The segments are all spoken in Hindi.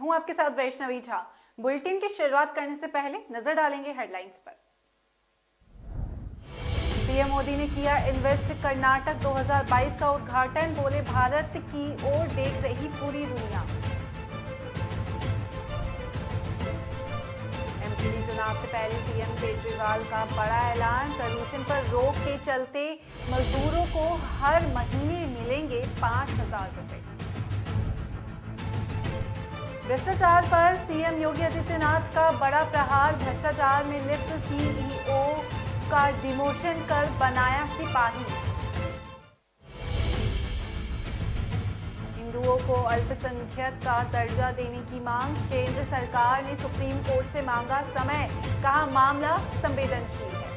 हूं आपके साथ वैष्णवी झा। बुलेटिन की शुरुआत करने से पहले नजर डालेंगे हेडलाइंस पर। पीएम मोदी ने किया इन्वेस्ट कर्नाटक 2022 का उद्घाटन, बोले भारत की ओर देख रही पूरी दुनिया। एमसीडी चुनाव से पहले सीएम केजरीवाल का बड़ा ऐलान, प्रदूषण पर रोक के चलते मजदूरों को हर महीने मिलेंगे 5,000 रुपए। भ्रष्टाचार पर सीएम योगी आदित्यनाथ का बड़ा प्रहार, भ्रष्टाचार में लिप्त सीईओ का डिमोशन कर बनाया सिपाही। हिंदुओं को अल्पसंख्यक का दर्जा देने की मांग, केंद्र सरकार ने सुप्रीम कोर्ट से मांगा समय, कहा मामला संवेदनशील है।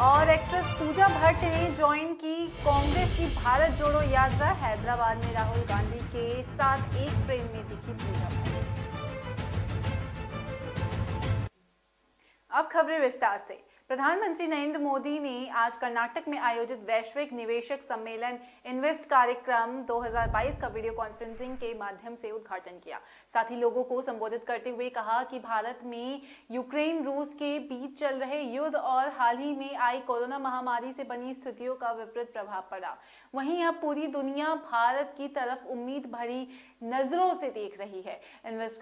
और एक्ट्रेस पूजा भट्ट ने ज्वाइन की कांग्रेस की भारत जोड़ो यात्रा, हैदराबाद में राहुल गांधी के साथ एक ट्रेन में दिखी पूजा भट्ट। अब खबरें विस्तार से। प्रधानमंत्री नरेंद्र मोदी ने आज कर्नाटक में आयोजित वैश्विक निवेशक सम्मेलन इन्वेस्ट कार्यक्रम 2022 का वीडियो कॉन्फ्रेंसिंग के माध्यम से उद्घाटन किया। साथ ही लोगों को संबोधित करते हुए कहा कि भारत में यूक्रेन रूस के बीच चल रहे युद्ध और हाल ही में आई कोरोना महामारी से बनी स्थितियों का विपरीत प्रभाव पड़ा। वहीं अब पूरी दुनिया भारत की तरफ उम्मीद भरी नजरों से देख रही है। इन्वेस्ट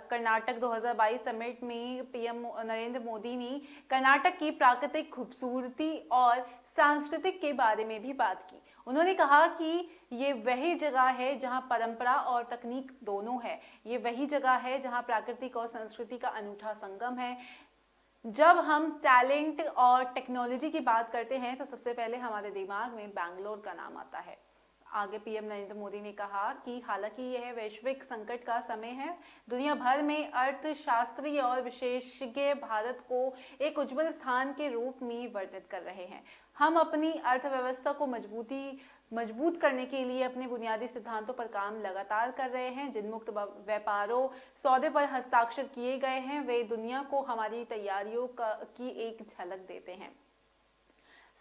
कर्नाटक 2022 समिट में पीएम नरेंद्र मोदी ने कर्नाटक की प्राकृतिक खूबसूरती और सांस्कृतिक के बारे में भी बात की। उन्होंने कहा कि ये वही जगह है जहां परंपरा और तकनीक दोनों है। ये वही जगह है जहां प्राकृतिक और संस्कृति का अनूठा संगम है। जब हम टैलेंट और टेक्नोलॉजी की बात करते हैं तो सबसे पहले हमारे दिमाग में बैंगलोर का नाम आता है। आगे पीएम नरेंद्र मोदी ने कहा कि हालांकि यह वैश्विक संकट का समय है, दुनिया भर में अर्थशास्त्री और विशेषज्ञ भारत को एक उज्जवल स्थान के रूप में वर्णित कर रहे हैं। हम अपनी अर्थव्यवस्था को मजबूत करने के लिए अपने बुनियादी सिद्धांतों पर काम लगातार कर रहे हैं। जिन मुक्त व्यापारों सौदे पर हस्ताक्षर किए गए हैं वे दुनिया को हमारी तैयारियों की एक झलक देते हैं।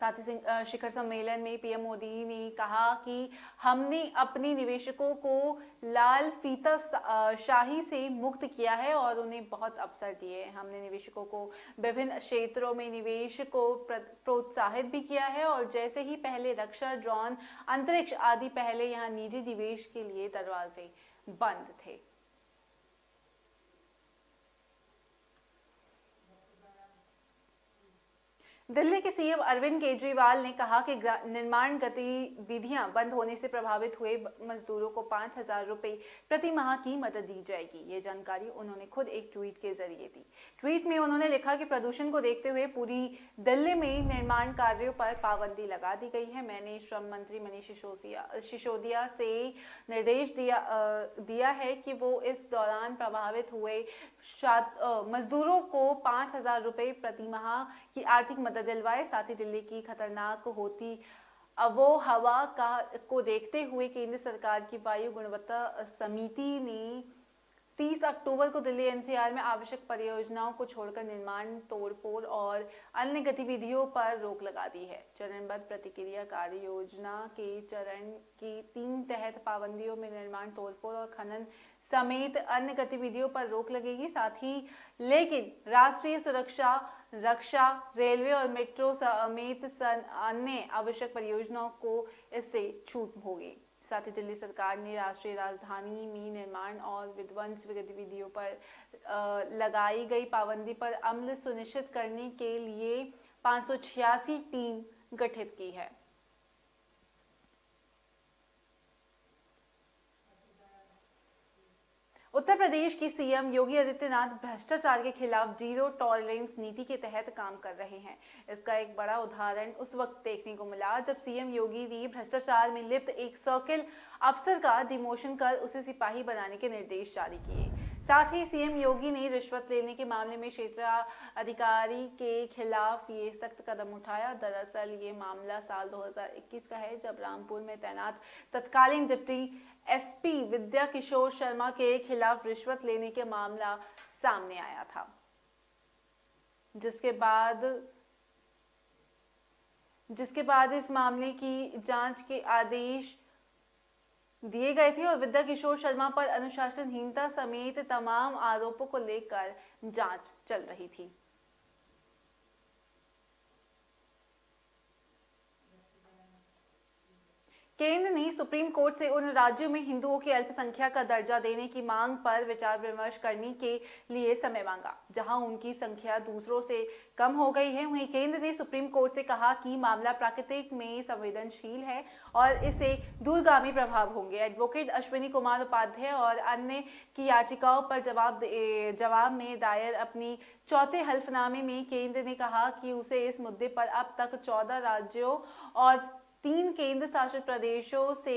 साथ ही शिखर सम्मेलन में पीएम मोदी ने कहा कि हमने अपने निवेशकों को लाल फीता शाही से मुक्त किया है और उन्हें बहुत अवसर दिए हैं। हमने निवेशकों को विभिन्न क्षेत्रों में निवेश को प्रोत्साहित भी किया है और जैसे ही पहले रक्षा, ड्रोन, अंतरिक्ष आदि पहले यहाँ निजी निवेश के लिए दरवाजे बंद थे। दिल्ली के सीएम अरविंद केजरीवाल ने कहा कि निर्माण गतिविधियां बंद होने से प्रभावित हुए मजदूरों को 5,000 रुपए प्रति माह की मदद दी जाएगी। ये जानकारी उन्होंने खुद एक ट्वीट के जरिए दी। ट्वीट में उन्होंने लिखा कि प्रदूषण को देखते हुए पूरी दिल्ली में निर्माण कार्यों पर पाबंदी लगा दी गई है। मैंने श्रम मंत्री मनीष सिसोदिया से निर्देश दिया है कि वो इस दौरान प्रभावित हुए मजदूरों को 5,000 रुपए प्रति माह की आर्थिक मदद दिलवाए। साथ ही दिल्ली की खतरनाक होती आबोहवा को देखते हुए केंद्र सरकार की वायु गुणवत्ता समिति ने 30 अक्टूबर को दिल्ली एनसीआर में आवश्यक परियोजनाओं को छोड़कर निर्माण, तोड़फोड़ और अन्य गतिविधियों पर रोक लगा दी है। चरणबद्ध प्रतिक्रिया कार्य योजना के चरण की 3 तहत पाबंदियों में निर्माण, तोड़फोड़ और खनन समेत अन्य गतिविधियों पर रोक लगेगी। साथ ही लेकिन राष्ट्रीय सुरक्षा, रक्षा, रेलवे और मेट्रो समेत अन्य आवश्यक परियोजनाओं को इससे छूट होगी। साथ ही दिल्ली सरकार ने राष्ट्रीय राजधानी में निर्माण और विध्वंस गतिविधियों पर लगाई गई पाबंदी पर अमल सुनिश्चित करने के लिए 586 टीम गठित की है। उत्तर प्रदेश की सीएम योगी आदित्यनाथ भ्रष्टाचार के खिलाफ जीरो टॉलरेंस नीति के तहत काम कर रहे हैं। इसका एक बड़ा उदाहरण उस वक्त देखने को मिला जब सीएम योगी ने भ्रष्टाचार में लिप्त एक सर्किल अफसर का डिमोशन कर उसे सिपाही बनाने के निर्देश जारी किए। साथ ही सीएम योगी ने रिश्वत लेने के मामले में क्षेत्राधिकारी के खिलाफ ये सख्त कदम उठाया। दरअसल ये मामला साल 2021 का है जब रामपुर में तैनात तत्कालीन डिप्टी एसपी विद्या किशोर शर्मा के खिलाफ रिश्वत लेने के मामला सामने आया था, जिसके बाद इस मामले की जांच के आदेश दिए गए थे और विद्या किशोर शर्मा पर अनुशासनहीनता समेत तमाम आरोपों को लेकर जांच चल रही थी। केंद्र ने सुप्रीम कोर्ट से उन राज्यों में हिंदुओं की अल्पसंख्यक का दर्जा देने की मांग पर विचार विमर्श करने के लिए समय मांगा, जहां उनकी संख्या दूसरों से कम हो गई है। वहीं केंद्र ने सुप्रीम कोर्ट से कहा कि मामला प्राकृतिक में संवेदनशील है और इससे दूरगामी प्रभाव होंगे। एडवोकेट अश्विनी कुमार उपाध्याय और अन्य की याचिकाओं पर जवाब में दायर अपनी चौथे हल्फनामे में केंद्र ने कहा कि उसे इस मुद्दे पर अब तक 14 राज्यों और 3 केंद्र शासित प्रदेशों से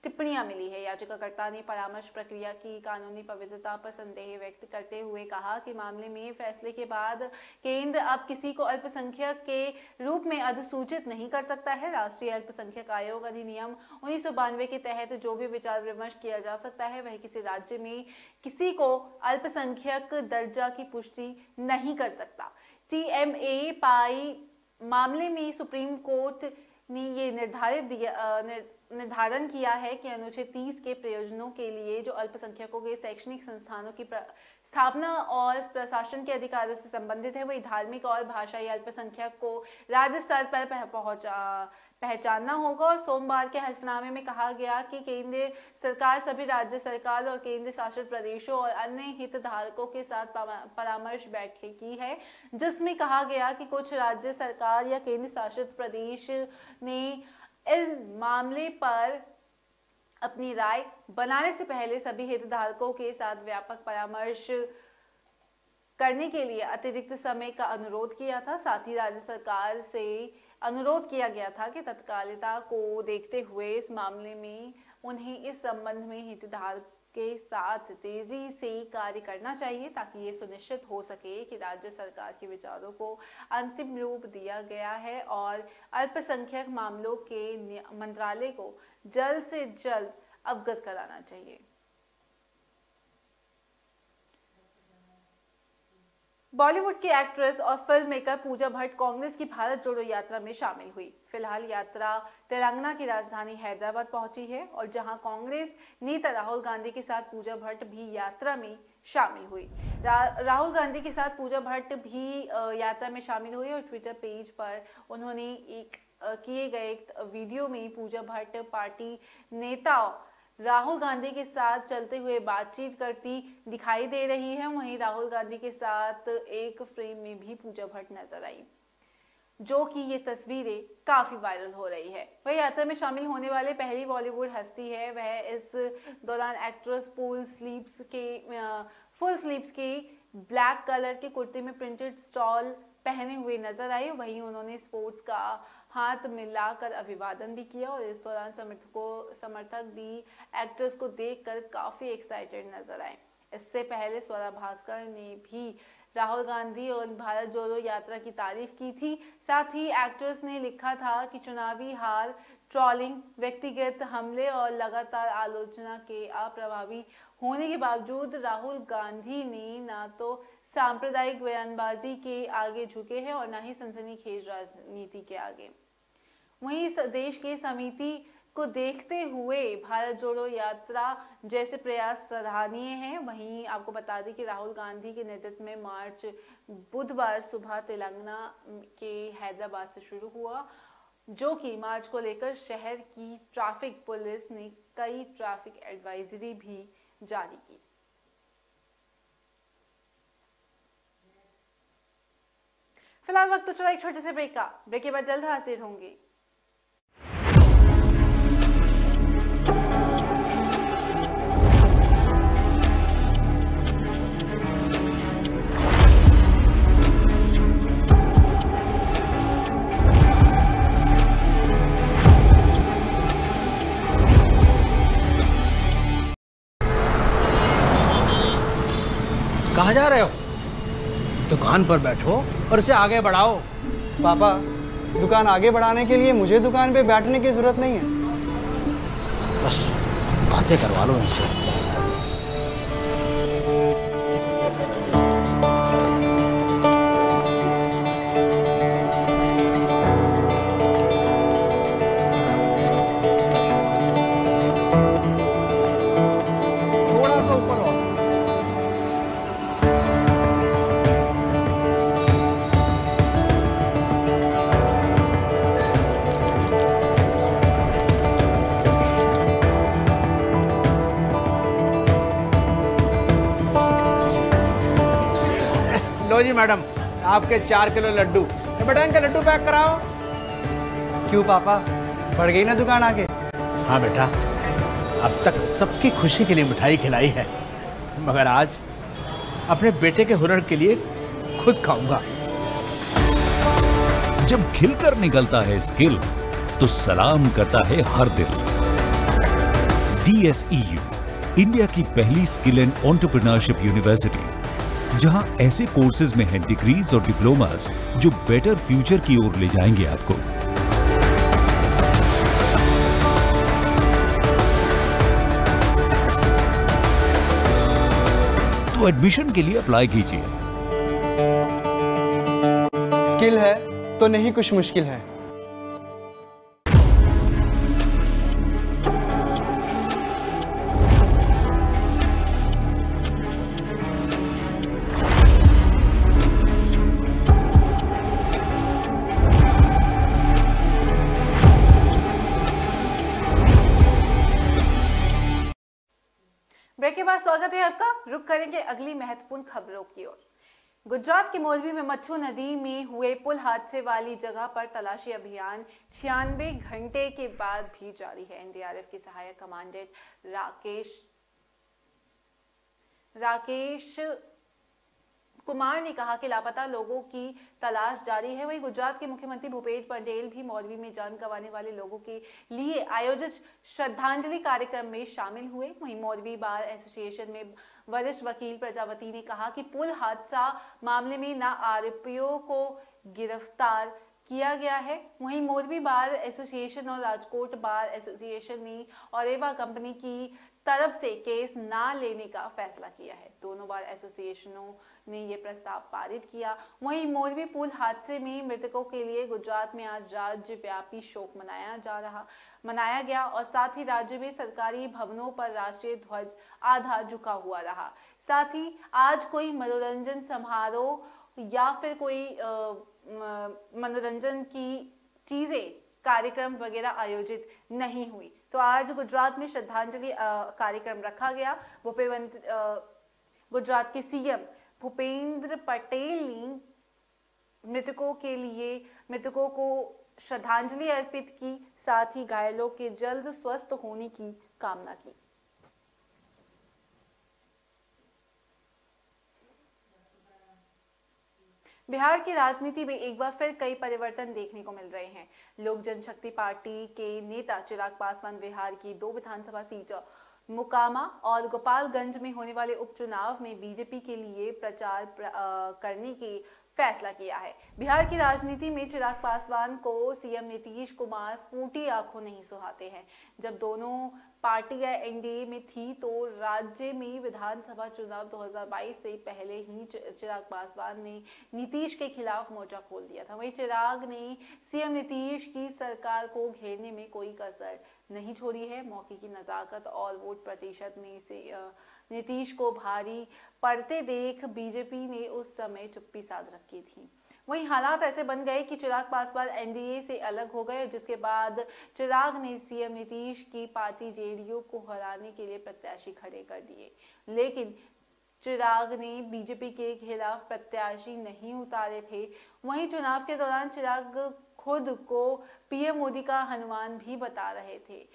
टिप्पणियां मिली है। याचिकाकर्ता ने परामर्श प्रक्रिया की कानूनी पवित्रता पर संदेह व्यक्त करते हुए कहा कि मामले में फैसले के बाद केंद्र अब किसी को अल्पसंख्यक के रूप में अधिसूचित नहीं कर सकता है। राष्ट्रीय अल्पसंख्यक आयोग अधिनियम 1992 के तहत जो भी विचार विमर्श किया जा सकता है वह किसी राज्य में किसी को अल्पसंख्यक दर्जा की पुष्टि नहीं कर सकता। TMA पाई मामले में सुप्रीम कोर्ट ने ये निर्धारण किया है कि अनुच्छेद 30 के प्रयोजनों के लिए जो अल्पसंख्यकों के शैक्षणिक संस्थानों की स्थापना और प्रशासन के अधिकारों से संबंधित है, वही धार्मिक और भाषाई अल्पसंख्यक को राज्य स्तर पर पहचानना होगा। और सोमवार के हल्फनामे में कहा गया कि केंद्र सरकार सभी राज्य सरकार और केंद्र शासित प्रदेशों और अन्य हितधारकों के साथ परामर्श बैठक की है, जिसमें कहा गया कि कुछ राज्य सरकार या केंद्र शासित प्रदेश ने इस मामले पर अपनी राय बनाने से पहले सभी हितधारकों के साथ व्यापक परामर्श करने के लिए अतिरिक्त समय का अनुरोध किया था। साथ ही राज्य सरकार से अनुरोध किया गया था कि तत्कालिकता को देखते हुए इस मामले में उन्हें इस संबंध में हितधारक के साथ तेजी से कार्य करना चाहिए, ताकि ये सुनिश्चित हो सके कि राज्य सरकार के विचारों को अंतिम रूप दिया गया है और अल्पसंख्यक मामलों के मंत्रालय को जल्द से जल्द अवगत कराना चाहिए। बॉलीवुड की एक्ट्रेस और फिल्म मेकर पूजा भट्ट कांग्रेस की भारत जोड़ो यात्रा में शामिल हुई। फिलहाल यात्रा तेलंगाना की राजधानी हैदराबाद पहुंची है और जहां कांग्रेस नेता राहुल गांधी के साथ पूजा भट्ट भी यात्रा में शामिल हुई। राहुल गांधी के साथ पूजा भट्ट भी यात्रा में शामिल हुई और ट्विटर पेज पर उन्होंने किए गए एक वीडियो में पूजा भट्ट पार्टी नेता राहुल गांधी के साथ चलते हुए बातचीत करती दिखाई दे रही है। वहीं राहुल गांधी के साथ एक फ्रेम में भी पूजा भट्ट नजर आई, जो कि ये तस्वीरें काफी वायरल हो रही है। वह यात्रा में शामिल होने वाले पहली बॉलीवुड हस्ती है। वह इस दौरान एक्ट्रेस फुल स्लीव्स के ब्लैक कलर के कुर्ते में प्रिंटेड स्टॉल पहने हुए नजर आई। वहीं उन्होंने स्पोर्ट्स का हाथ मिलाकर अभिवादन भी किया और इस दौरान समर्थक भी एक्ट्रेस को देखकर काफी एक्साइटेड नजर आए। इससे पहले स्वरा भास्कर ने भी राहुल गांधी और भारत जोड़ो यात्रा की तारीफ की थी। साथ ही एक्ट्रेस ने लिखा था कि चुनावी हार, ट्रोलिंग, व्यक्तिगत हमले और लगातार आलोचना के अप्रभावी होने के बावजूद राहुल गांधी ने ना तो सांप्रदायिक बयानबाजी के आगे झुके हैं और न ही सनसनीखेज राजनीति के आगे। वहीं इस देश के समिति को देखते हुए भारत जोड़ो यात्रा जैसे प्रयास सराहनीय हैं। वहीं आपको बता दें कि राहुल गांधी के नेतृत्व में मार्च बुधवार सुबह तेलंगाना के हैदराबाद से शुरू हुआ, जो कि मार्च को लेकर शहर की ट्रैफिक पुलिस ने कई ट्रैफिक एडवाइजरी भी जारी की। फिलहाल वक्त तो चला एक छोटे से ब्रेक का। ब्रेक के बाद जल्द हाजिर होंगे। कहाँ जा रहे हो? दुकान पर बैठो और इसे आगे बढ़ाओ। पापा, दुकान आगे बढ़ाने के लिए मुझे दुकान पे बैठने की जरूरत नहीं है। बस बातें करवा लो इनसे। लो जी मैडम, आपके 4 किलो लड्डू। बेटा इनके लड्डू पैक कराओ। क्यों पापा, बढ़ गई ना दुकान आगे? हाँ बेटा, अब तक सबकी खुशी के लिए मिठाई खिलाई है, मगर आज अपने बेटे के हुनर के लिए खुद खाऊंगा। जब खिलकर निकलता है स्किल तो सलाम करता है हर दिल। DSEU, इंडिया की पहली स्किल एंड एंटरप्रेन्योरशिप यूनिवर्सिटी, जहां ऐसे कोर्सेज में हैं डिग्रीज और डिप्लोमास जो बेटर फ्यूचर की ओर ले जाएंगे आपको। तो एडमिशन के लिए अप्लाई कीजिए। स्किल है तो नहीं कुछ मुश्किल है। ब्रेक के बाद स्वागत है आपका। रुक करेंगे अगली महत्वपूर्ण खबरों की ओर। गुजरात के मोरबी में मच्छू नदी में हुए पुल हादसे वाली जगह पर तलाशी अभियान 96 घंटे के बाद भी जारी है। एनडीआरएफ के सहायक कमांडेंट राकेश कुमार ने कहा कि लापता लोगों की तलाश जारी है। वहीं गुजरात के मुख्यमंत्री भूपेश पटेल भी मोरबी में जान गंवाने वाले लोगों के लिए आयोजित श्रद्धांजलि कार्यक्रम में शामिल हुए। वहीं मोरबी बार एसोसिएशन में वरिष्ठ वकील प्रजापति ने कहा कि पुल हादसा मामले में न आरोपियों को गिरफ्तार किया गया है। वहीं मोरबी बार एसोसिएशन और राजकोट बार एसोसिएशन ने औरेवा कंपनी की तरफ से केस ना लेने का फैसला किया है। दोनों बार एसोसिएशनों ने यह प्रस्ताव पारित किया। वहीं मोरबी पुल हादसे में मृतकों के लिए गुजरात में आज राज्यव्यापी शोक मनाया गया और साथ ही राज्य में सरकारी भवनों पर राष्ट्रीय ध्वज आधा झुका हुआ रहा। साथ ही आज कोई मनोरंजन समारोह या फिर कोई मनोरंजन की चीजें कार्यक्रम वगैरह आयोजित नहीं हुई। तो आज गुजरात में श्रद्धांजलि कार्यक्रम रखा गया। गुजरात के सीएम भूपेंद्र पटेल ने मृतकों को श्रद्धांजलि अर्पित की, साथ ही घायलों के जल्द स्वस्थ होने की कामना की। बिहार की राजनीति में एक बार फिर कई परिवर्तन देखने को मिल रहे हैं। लोक जनशक्ति पार्टी के नेता चिराग पासवान बिहार की 2 विधानसभा सीट मुकामा और गोपालगंज में होने वाले उपचुनाव में बीजेपी के लिए प्रचार करने की फैसला किया है। बिहार की राजनीति में चिराग पासवान को सीएम नीतीश कुमार फूटी आंखों नहीं सुहाते हैं। जब दोनों पार्टियां एनडीए में थी तो राज्य में विधानसभा चुनाव 2022 से पहले ही चिराग पासवान ने नीतीश के खिलाफ मोर्चा खोल दिया था। वहीं चिराग ने सीएम नीतीश की सरकार को घेरने में कोई कसर नहीं छोड़ी है। मौके की नजाकत और वोट प्रतिशत में से नीतीश को भारी पड़ते देख बीजेपी ने उस समय चुप्पी साध रखी थी। वहीं हालात ऐसे बन गए कि चिराग पासवान एनडीए से अलग हो गए, जिसके बाद चिराग ने सीएम नीतीश की पार्टी जेडीयू को हराने के लिए प्रत्याशी खड़े कर दिए। लेकिन चिराग ने बीजेपी के खिलाफ प्रत्याशी नहीं उतारे थे। वहीं चुनाव के दौरान चिराग खुद को पीएम मोदी का हनुमान भी बता रहे थे।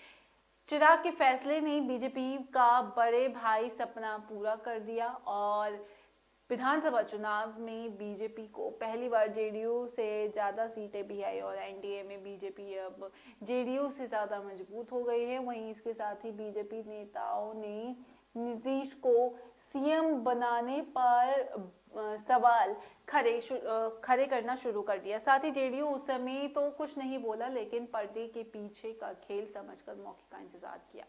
चिराग के फैसले ने बीजेपी का बड़े भाई सपना पूरा कर दिया और विधानसभा चुनाव में बीजेपी को पहली बार जेडीयू से ज्यादा सीटें भी आई और एनडीए में बीजेपी अब जेडीयू से ज्यादा मजबूत हो गई है। वहीं इसके साथ ही बीजेपी नेताओं ने नीतीश को सीएम बनाने पर सवाल खड़े करना शुरू कर दिया। साथ ही जेडीयू उस समय तो कुछ नहीं बोला, लेकिन पर्दे के पीछे का खेल समझकर मौके का इंतजार किया।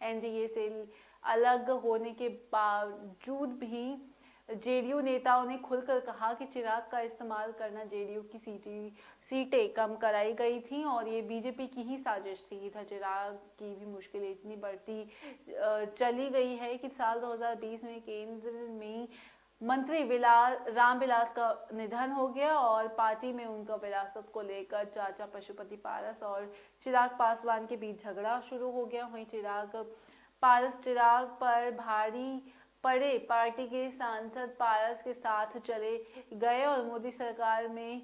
एनडीए से अलग होने के बावजूद भी जेडीयू नेताओं ने खुलकर कहा कि चिराग का इस्तेमाल करना जेडीयू की सीटें कम कराई गई थी और ये बीजेपी की ही साजिश थी। इधर चिराग की भी मुश्किलें इतनी बढ़ती चली गई है कि साल 2020 में केंद्र में मंत्री रामविलास का निधन हो गया और पार्टी में उनका विरासत को लेकर चाचा पशुपति पारस और चिराग पासवान के बीच झगड़ा शुरू हो गया। वहीं चिराग पर भारी पड़े पार्टी के सांसद पारस के साथ चले गए और मोदी सरकार में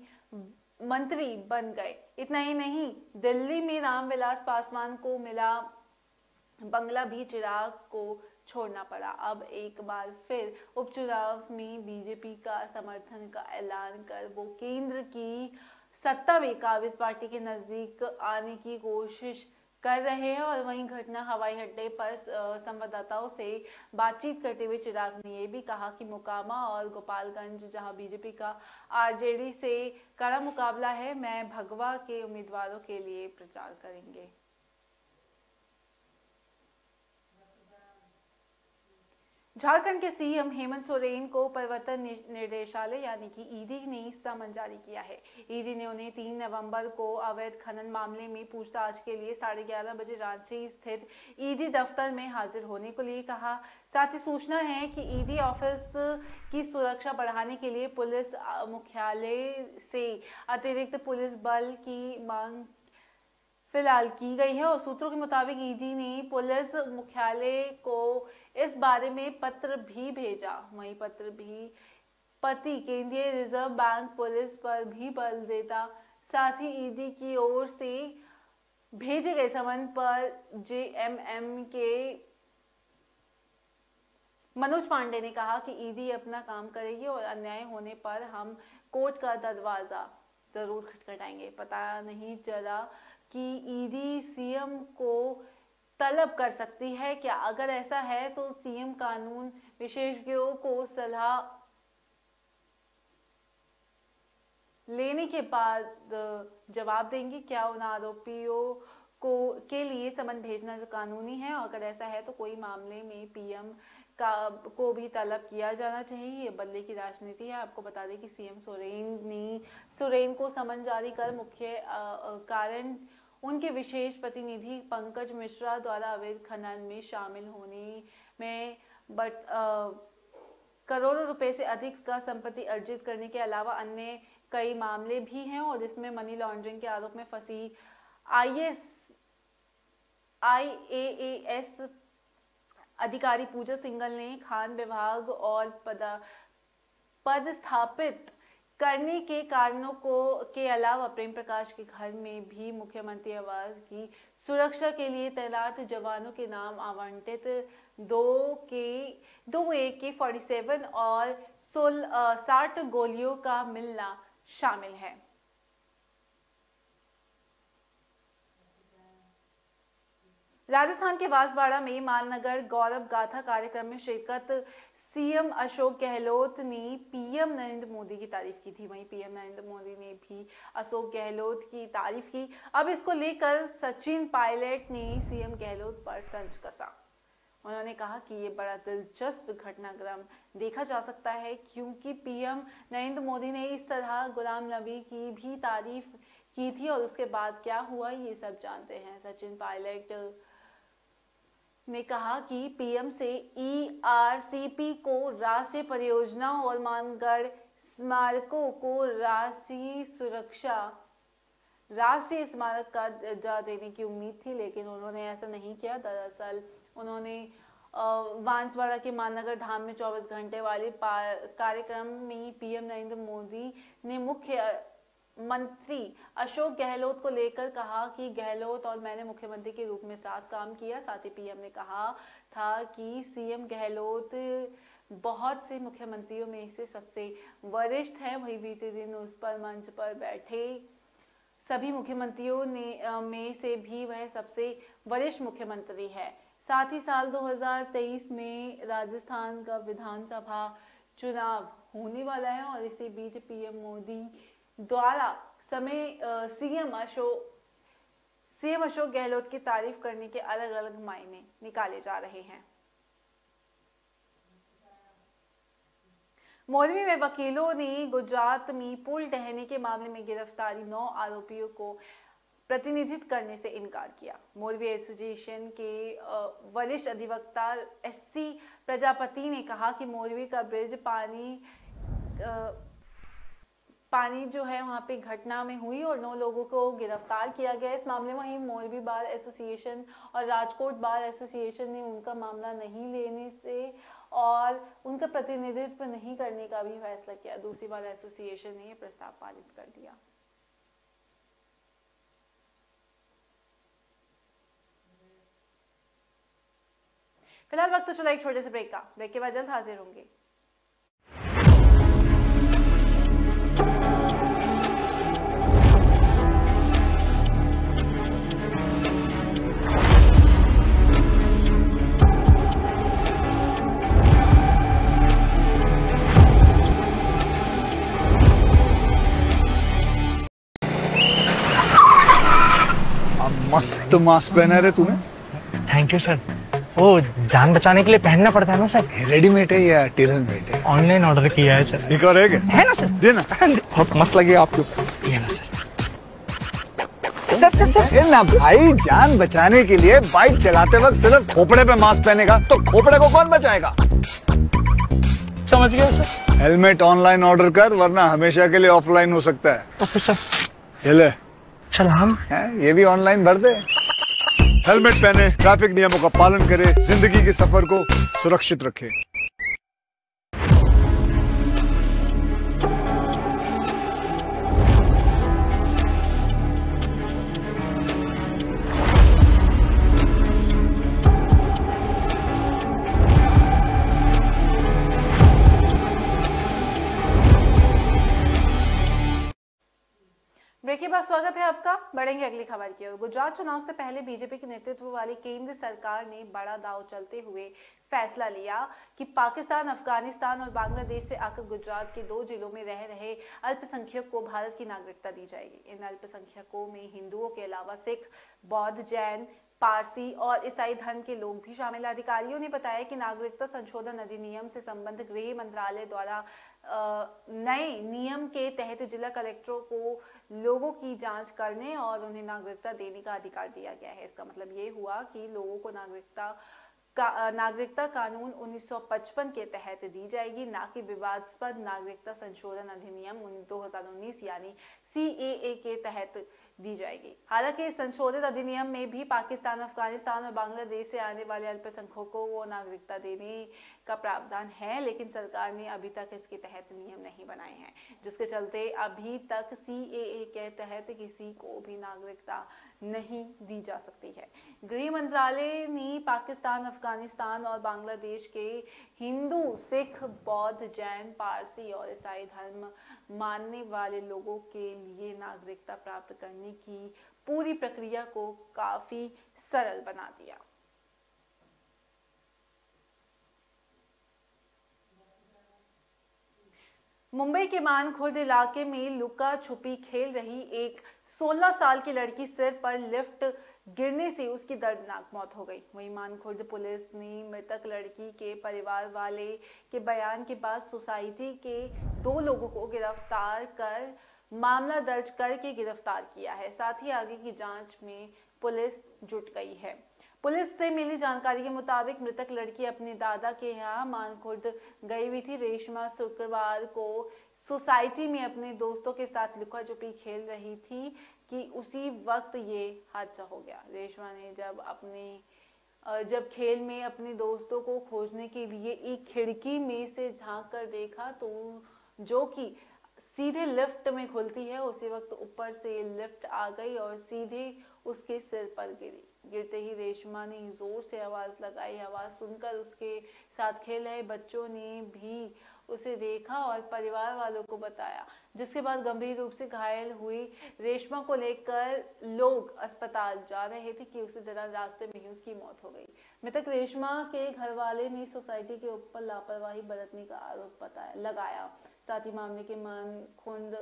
मंत्री बन गए। इतना ही नहीं, दिल्ली में रामविलास पासवान को मिला बंगला भी चिराग को छोड़ना पड़ा। अब एक बार फिर उपचुनाव में बीजेपी का समर्थन का ऐलान कर वो केंद्र की सत्ता में काबिज पार्टी के नजदीक आने की कोशिश कर रहे हैं। और वहीं घटना हवाई अड्डे पर संवाददाताओं से बातचीत करते हुए चिराग ने यह भी कहा कि मोकामा और गोपालगंज जहां बीजेपी का आरजेडी से कड़ा मुकाबला है, मैं भगवा के उम्मीदवारों के लिए प्रचार करेंगे। झारखंड के सीएम हेमंत सोरेन को प्रवर्तन निर्देशालय यानी कि ईडी ने समन जारी किया है। ईडी ने उन्हें 3 नवंबर को अवैध खनन मामले में पूछताछ के लिए 11:30 बजे रांची स्थित ईडी दफ्तर में हाजिर होने को लिए कहा। साथ ही सूचना है कि ईडी ऑफिस की सुरक्षा बढ़ाने के लिए पुलिस मुख्यालय से अतिरिक्त पुलिस बल की मांग फिलहाल की गई है। और सूत्रों के मुताबिक ईडी ने पुलिस मुख्यालय को इस बारे में पत्र भी भेजा। वही पत्र भी पति केंद्रीय रिजर्व बैंक पुलिस पर भी बल देता। साथ ही ईडी की ओर से भेजे गए समन पर जेएमएम के मनोज पांडे ने कहा कि ईडी अपना काम करेगी और अन्याय होने पर हम कोर्ट का दरवाजा जरूर खटखटाएंगे। पता नहीं चला कि ईडी सीएम को तलब कर सकती है क्या? अगर ऐसा है तो सीएम कानून विशेषज्ञों को सलाह लेने के बाद जवाब देंगे। क्या उन आरोपियों के लिए समन भेजना कानूनी है? अगर ऐसा है तो कोई मामले में पीएम को भी तलब किया जाना चाहिए। ये बदले की राजनीति है। आपको बता दें कि सीएम सोरेन को समन जारी कर मुख्य कारण उनके विशेष प्रतिनिधि पंकज मिश्रा द्वारा अवैध खनन में शामिल होने में करोड़ों रुपए से अधिक का संपत्ति अर्जित करने के अलावा अन्य कई मामले भी हैं। और इसमें मनी लॉन्ड्रिंग के आरोप में फंसी IAAS अधिकारी पूजा सिंघल ने खान विभाग और पद स्थापित करने के कारणों के अलावा प्रेम प्रकाश के घर में भी मुख्यमंत्री आवास की सुरक्षा के लिए तैनात जवानों के नाम आवंटित 2 AK-47 और 60 गोलियों का मिलना शामिल है। राजस्थान के बांसवाड़ा में मालनगर गौरव गाथा कार्यक्रम में शिरकत सीएम अशोक गहलोत ने पीएम नरेंद्र मोदी की तारीफ की थी। वहीं पीएम नरेंद्र मोदी ने भी अशोक गहलोत की तारीफ की। अब इसको लेकर सचिन पायलट ने सीएम गहलोत पर तंज कसा। उन्होंने कहा कि ये बड़ा दिलचस्प घटनाक्रम देखा जा सकता है, क्योंकि पीएम नरेंद्र मोदी ने इस तरह गुलाम नबी की भी तारीफ की थी और उसके बाद क्या हुआ ये सब जानते हैं। सचिन पायलट ने कहा कि पीएम से ERCP को राष्ट्रीय परियोजना और मानगढ़ स्मारकों को राष्ट्रीय स्मारक का दर्जा देने की उम्मीद थी, लेकिन उन्होंने ऐसा नहीं किया। दरअसल उन्होंने बांसवाड़ा के माननगर धाम में 24 घंटे वाले कार्यक्रम में पीएम नरेंद्र मोदी ने मुख्य मंत्री अशोक गहलोत को लेकर कहा कि गहलोत और मैंने मुख्यमंत्री के रूप में साथ काम किया। साथ ही पीएम ने कहा था कि सीएम गहलोत बहुत से मुख्यमंत्रियों में से सबसे वरिष्ठ हैं। वही बीते दिन उस पर मंच पर बैठे सभी मुख्यमंत्रियों में से भी वह सबसे वरिष्ठ मुख्यमंत्री है। साथ ही साल 2023 में राजस्थान का विधानसभा चुनाव होने वाला है और इसी बीच पीएम मोदी द्वारा सीएम अशोक गहलोत की तारीफ करने के अलग अलग मायने निकाले जा रहे हैं। मोरबी में वकीलों ने गुजरात में पुल ढहने के मामले में गिरफ्तारी 9 आरोपियों को प्रतिनिधित्व करने से इनकार किया। मोरबी एसोसिएशन के वरिष्ठ अधिवक्ता SC प्रजापति ने कहा कि मोरबी का ब्रिज पानी जो है वहाँ पे घटना में हुई और 9 लोगों को गिरफ्तार किया गया। इस मामले में वहीं मोरबी बार एसोसिएशन और राजकोट बार एसोसिएशन ने उनका मामला नहीं लेने से और उनका प्रतिनिधित्व नहीं करने का भी फैसला किया। दूसरी बार एसोसिएशन ने यह प्रस्ताव पारित कर दिया। फिलहाल वक्त तो चला एक छोटे से ब्रेक का। ब्रेक के बाद जल्द हाजिर होंगे। मस्त मास्क पहना रे तूने। Thank you sir. वो जान बचाने के लिए पहनना पड़ता है ना सर। रेडीमेड है या टेलर मेड है? ऑनलाइन ऑर्डर किया है सर। एक और है ना सर? देना। बहुत मस्त लगे आपको। ये ना सर। सर ना भाई, जान बचाने के लिए बाइक चलाते वक्त सिर्फ खोपड़े पे मास्क पहनेगा तो खोपड़े को कौन बचाएगा? समझ गया सर। हेलमेट ऑनलाइन ऑर्डर कर, वरना हमेशा के लिए ऑफलाइन हो सकता है। Okay sir. ये ले सलाम। ये भी ऑनलाइन भर दे। हेलमेट पहने, ट्रैफिक नियमों का पालन करे, जिंदगी के सफर को सुरक्षित रखे। ब्रेक के बाद स्वागत है आपका। बढ़ेंगे अगली खबर की ओर। गुजरात चुनाव से पहले बीजेपी के नेतृत्व वाली केंद्र सरकार ने बड़ा दांव चलते हुए फैसला लिया कि पाकिस्तान, अफगानिस्तान और बांग्लादेश से आकर गुजरात के 2 जिलों में रह रहे अल्पसंख्यक को भारत की नागरिकता दी जाएगी। इन अल्पसंख्यकों में हिंदुओं के अलावा सिख, बौद्ध, जैन, पारसी और ईसाई धर्म के लोग भी शामिल हैं। अधिकारियों ने बताया कि नागरिकता संशोधन अधिनियम से संबंधित गृह मंत्रालय द्वारा नए नियम के तहत जिला कलेक्टरों को लोगों की जांच करने और उन्हें नागरिकता देने का अधिकार दिया गया है। इसका मतलब ये हुआ कि लोगों को नागरिकता कानून 1955 के तहत दी जाएगी, ना कि विवादास्पद नागरिकता संशोधन अधिनियम 2019 यानी CAA के तहत दी जाएगी। हालांकि इस संशोधित अधिनियम में भी पाकिस्तान, अफगानिस्तान और बांग्लादेश से आने वाले अल्पसंख्यकों को नागरिकता देने का प्रावधान है, लेकिन सरकार ने अभी तक इसके तहत नियम नहीं बनाए हैं, जिसके चलते अभी तक CAA के तहत किसी को भी नागरिकता नहीं दी जा सकती है। गृह मंत्रालय ने पाकिस्तान, अफगानिस्तान और बांग्लादेश के हिंदू, सिख, बौद्ध, जैन, पारसी और ईसाई धर्म मानने वाले लोगों के लिए नागरिकता प्राप्त करने की पूरी प्रक्रिया को काफी सरल बना दिया। मुंबई के मानखुर्द इलाके में लुका छुपी खेल रही एक 16 साल की लड़की सिर पर लिफ्ट गिरने से उसकी दर्दनाक मौत हो गई। वहीं मानखुर्द पुलिस ने मृतक लड़की के परिवार वाले के बयान के बाद सोसाइटी के 2 लोगों को गिरफ्तार कर मामला दर्ज करके गिरफ्तार किया है। साथ ही आगे की जांच में पुलिस जुट गई है। पुलिस से मिली जानकारी के मुताबिक मृतक लड़की अपने दादा के यहाँ मानखुर्द गई हुई थी। रेशमा शुक्रवार को सोसाइटी में अपने दोस्तों के साथ लुका छुपी खेल रही थी कि उसी वक्त ये हादसा हो गया। रेशमा ने जब खेल में अपने दोस्तों को खोजने के लिए एक खिड़की में से झांक कर देखा तो जो कि सीधे लिफ्ट में खुलती है, उसी वक्त ऊपर से लिफ्ट आ गई और सीधे उसके सिर पर गिरी। गिरते ही रेशमा ने जोर से आवाज लगाई। आवाज सुनकर उसके साथ खेल रहे बच्चों ने भी उसे देखा और परिवार वालों को बताया, जिसके बाद गंभीर रूप से घायल हुई रेशमा को लेकर लोग अस्पताल जा रहे थे कि उसी दौरान रास्ते में ही उसकी मौत हो गई। मृतक रेशमा के घर वाले ने सोसाइटी के ऊपर लापरवाही बरतने का आरोप लगाया। साथ ही मामले के मानखुर्द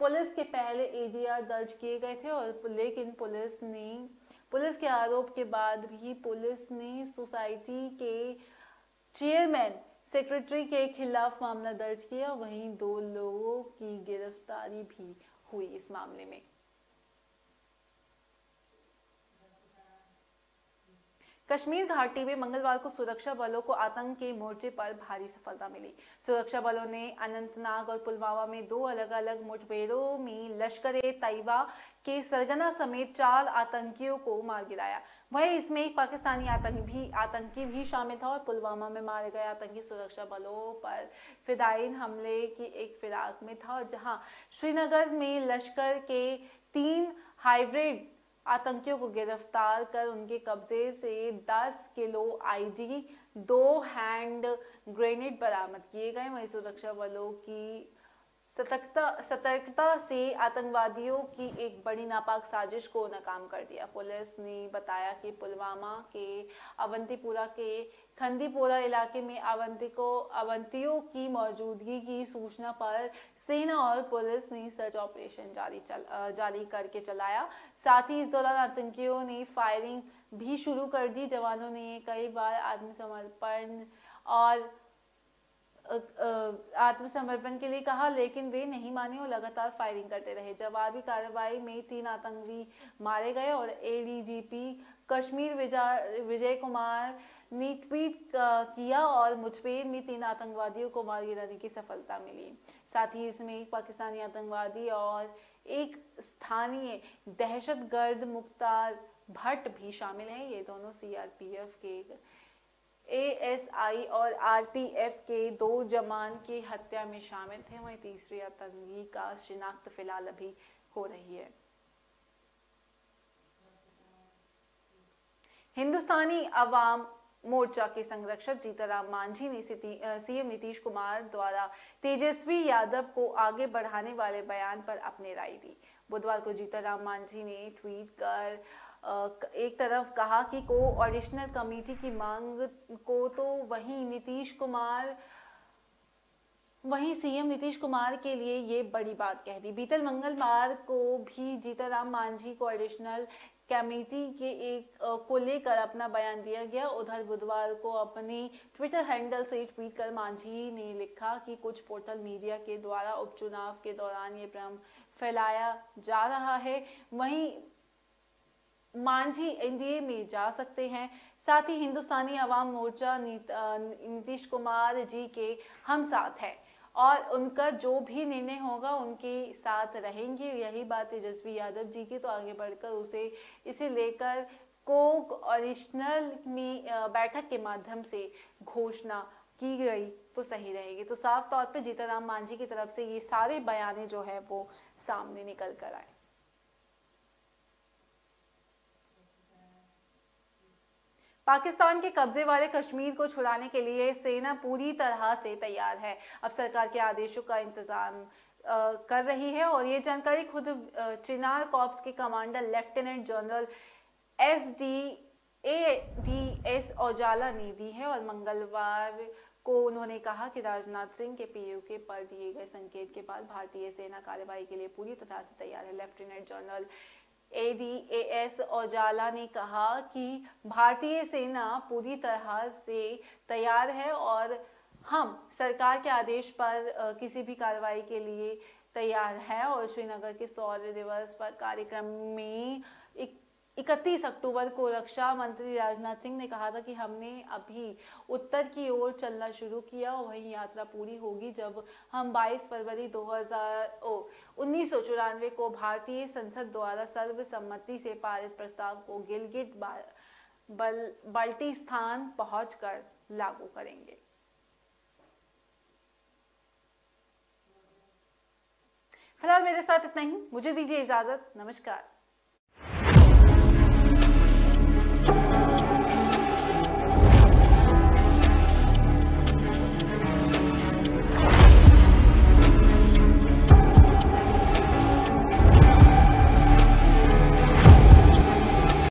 पुलिस के पहले ADR दर्ज किए गए थे और लेकिन पुलिस के आरोप के बाद भी पुलिस ने सोसाइटी के चेयरमैन, सेक्रेटरी के खिलाफ मामला दर्ज किया। वहीं 2 लोगों की गिरफ्तारी भी हुई इस मामले में। कश्मीर घाटी में मंगलवार को सुरक्षा बलों को आतंक के मोर्चे पर भारी सफलता मिली। सुरक्षा बलों ने अनंतनाग और पुलवामा में 2 अलग अलग मुठभेड़ों में लश्कर-ए-तैयबा के सरगना समेत 4 आतंकियों को मार गिराया। वहीं इसमें एक पाकिस्तानी आतंकी भी शामिल था और पुलवामा में मारे गए आतंकी सुरक्षा बलों पर फिदायीन हमले की एक फिराक में था, जहां श्रीनगर में लश्कर के 3 हाइब्रिड आतंकियों को गिरफ्तार कर उनके कब्जे से 10 किलो आईडी, 2 हैंड ग्रेनेड बरामद किए गए। वहीं सुरक्षा बलों की सतर्कता से आतंकवादियों की एक बड़ी नापाक साजिश को नाकाम कर दिया। पुलिस ने बताया कि पुलवामा के अवंतीपुरा के खंदीपोरा इलाके में अवंतियों की मौजूदगी की सूचना पर सेना और पुलिस ने सर्च ऑपरेशन जारी करके चलाया। साथ ही इस दौरान आतंकियों ने फायरिंग भी शुरू कर दी। जवानों ने कई बार आत्मसमर्पण के लिए कहा, लेकिन वे नहीं माने और लगातार फायरिंग करते रहे। जवाबी कार्रवाई में 3 आतंकवादी मारे गए और एडीजीपी कश्मीर विजय कुमार ने ट्वीट किया और मुठभेड़ में 3 आतंकवादियों को मार गिराने की सफलता मिली। साथ ही इसमें एक पाकिस्तानी आतंकवादी और एक स्थानीय दहशतगर्द मुख्तार भट्ट भी शामिल हैं। ये दोनों सीआरपीएफ के एएसआई और आरपीएफ के 2 जवान की हत्या में शामिल थे। वहीं तीसरे आतंकी का शिनाख्त फिलहाल अभी हो रही है। हिंदुस्तानी अवाम मोर्चा के संरक्षक जीतनराम मांझी ने सीएम नीतीश कुमार द्वारा तेजस्वी यादव को आगे बढ़ाने वाले बयान पर अपनी राय दी। बुधवार को जीतनराम मांझी ने ट्वीट कर एक तरफ कहा कि कोऑर्डिनेशन कमेटी की मांग को तो वहीं सीएम नीतीश कुमार के लिए ये बड़ी बात कह दी। बीते मंगलवार को भी जीतनराम मांझी कोऑर्डिनेशन कमेटी के को लेकर अपना बयान दिया गया। उधर बुधवार को अपने ट्विटर हैंडल से ट्वीट कर मांझी ने लिखा कि कुछ पोर्टल मीडिया के द्वारा उपचुनाव के दौरान ये भ्रम फैलाया जा रहा है। वहीं मांझी एनडीए में जा सकते हैं। साथ ही हिंदुस्तानी अवाम मोर्चा नीतीश कुमार जी के हम साथ है और उनका जो भी निर्णय होगा उनके साथ रहेंगे। यही बात तेजस्वी यादव जी की, तो आगे बढ़कर इसे लेकर कोऑर्डिनेशन में बैठक के माध्यम से घोषणा की गई तो सही रहेगी। तो साफ तौर पे जीतनराम मांझी की तरफ से ये सारे बयान जो है वो सामने निकल कर आए। पाकिस्तान के कब्जे वाले कश्मीर को छुड़ाने के लिए सेना पूरी तरह से तैयार है। अब सरकार के आदेशों का इंतजाम कर रही है और ये जानकारी खुद चिनार कॉर्प्स के कमांडर लेफ्टिनेंट जनरल एस औजाला ने दी है। और मंगलवार को उन्होंने कहा कि राजनाथ सिंह के पीयूके पर दिए गए संकेत के बाद भारतीय सेना कार्रवाई के लिए पूरी तरह से तैयार है। लेफ्टिनेंट जनरल एस औजाला ने कहा कि भारतीय सेना पूरी तरह से तैयार है और हम सरकार के आदेश पर किसी भी कार्रवाई के लिए तैयार हैं। और श्रीनगर के शौर्य दिवस पर कार्यक्रम में 31 अक्टूबर को रक्षा मंत्री राजनाथ सिंह ने कहा था कि हमने अभी उत्तर की ओर चलना शुरू किया और वही यात्रा पूरी होगी जब हम 22 फरवरी 1994 को भारतीय संसद द्वारा सर्वसम्मति से पारित प्रस्ताव को गिलगिट बाल्टिस्तान पहुंचकर लागू करेंगे। फिलहाल मेरे साथ इतना ही, मुझे दीजिए इजाजत। नमस्कार।